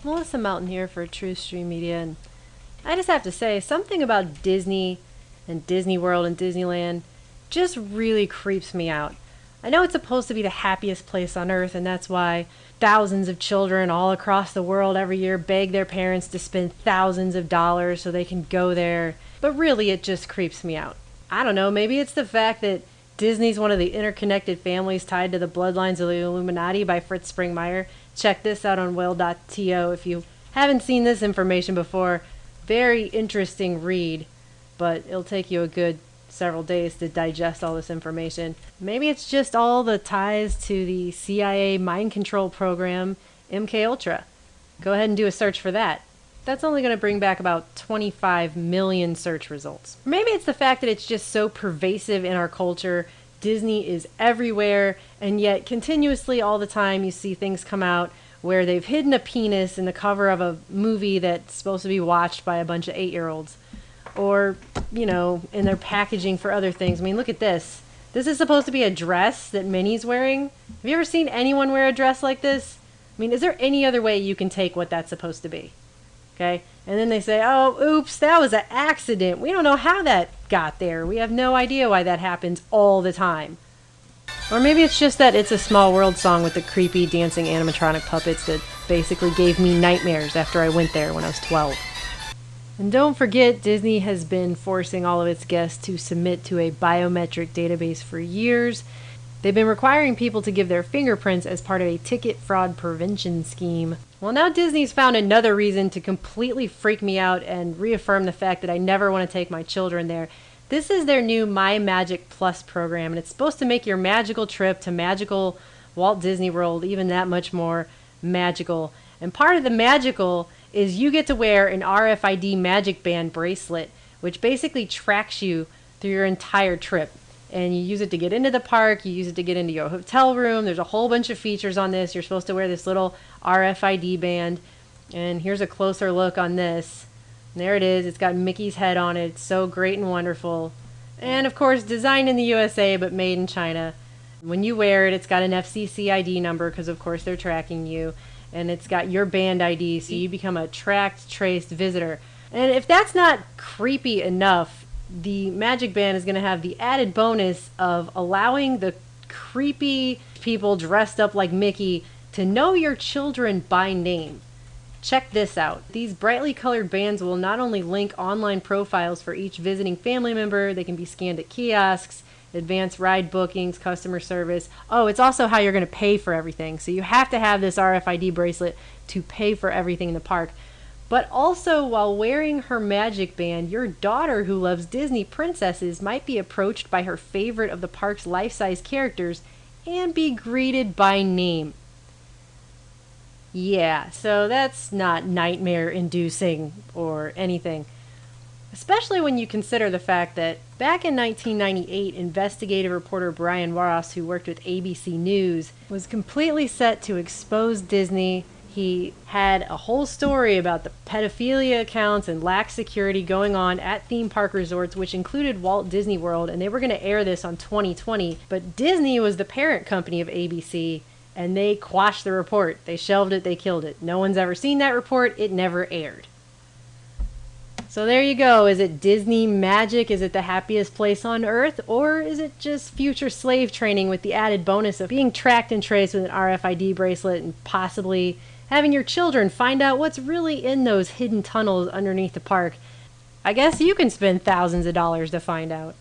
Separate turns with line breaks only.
Melissa Melton here for Truthstream Media, and I just have to say, something about Disney and Disney World and Disneyland just really creeps me out. I know it's supposed to be the happiest place on earth, and that's why thousands of children all across the world every year beg their parents to spend thousands of dollars so they can go there, but really it just creeps me out. I don't know, maybe it's the fact that Disney's one of the interconnected families tied to the bloodlines of the Illuminati by Fritz Springmeier. Check this out on whale.to if you haven't seen this information before. Very interesting read, but it'll take you a good several days to digest all this information. Maybe it's just all the ties to the CIA mind control program, MKUltra. Go ahead and do a search for that. That's only going to bring back about 25 million search results. Maybe it's the fact that it's just so pervasive in our culture. Disney is everywhere, and yet continuously all the time you see things come out where they've hidden a penis in the cover of a movie that's supposed to be watched by a bunch of 8-year-olds. Or, you know, in their packaging for other things. I mean, look at this. This is supposed to be a dress that Minnie's wearing. Have you ever seen anyone wear a dress like this? I mean, is there any other way you can take what that's supposed to be? Okay? And then they say, oh, oops, that was an accident. We don't know how that got there. We have no idea why that happens all the time. Or maybe it's just that It's a Small World song with the creepy dancing animatronic puppets that basically gave me nightmares after I went there when I was 12. And don't forget, Disney has been forcing all of its guests to submit to a biometric database for years. They've been requiring people to give their fingerprints as part of a ticket fraud prevention scheme. Well, now Disney's found another reason to completely freak me out and reaffirm the fact that I never want to take my children there. This is their new My Magic Plus program, and it's supposed to make your magical trip to magical Walt Disney World even that much more magical. And part of the magical is you get to wear an RFID Magic Band bracelet, which basically tracks you through your entire trip. And you use it to get into the park, you use it to get into your hotel room. There's a whole bunch of features on this. You're supposed to wear this little RFID band. And here's a closer look on this. And there it is. It's got Mickey's head on it. It's so great and wonderful. And of course, designed in the USA, but made in China. When you wear it, it's got an FCC ID number, because of course they're tracking you. And it's got your band ID, so you become a tracked, traced visitor. And if that's not creepy enough, the Magic Band is going to have the added bonus of allowing the creepy people dressed up like Mickey to know your children by name. Check this out. These brightly colored bands will not only link online profiles for each visiting family member, they can be scanned at kiosks, advanced ride bookings, customer service. Oh, it's also how you're going to pay for everything. So you have to have this RFID bracelet to pay for everything in the park. But also, while wearing her Magic Band, your daughter who loves Disney princesses might be approached by her favorite of the park's life-size characters and be greeted by name. Yeah, so that's not nightmare-inducing or anything. Especially when you consider the fact that back in 1998, investigative reporter Brian Ross, who worked with ABC News, was completely set to expose Disney. He had a whole story about the pedophilia accounts and lax security going on at theme park resorts, which included Walt Disney World, and they were going to air this on 2020. But Disney was the parent company of ABC, and they quashed the report. They shelved it, they killed it. No one's ever seen that report. It never aired. So there you go. Is it Disney magic? Is it the happiest place on earth? Or is it just future slave training with the added bonus of being tracked and traced with an RFID bracelet and possibly having your children find out what's really in those hidden tunnels underneath the park? I guess you can spend thousands of dollars to find out.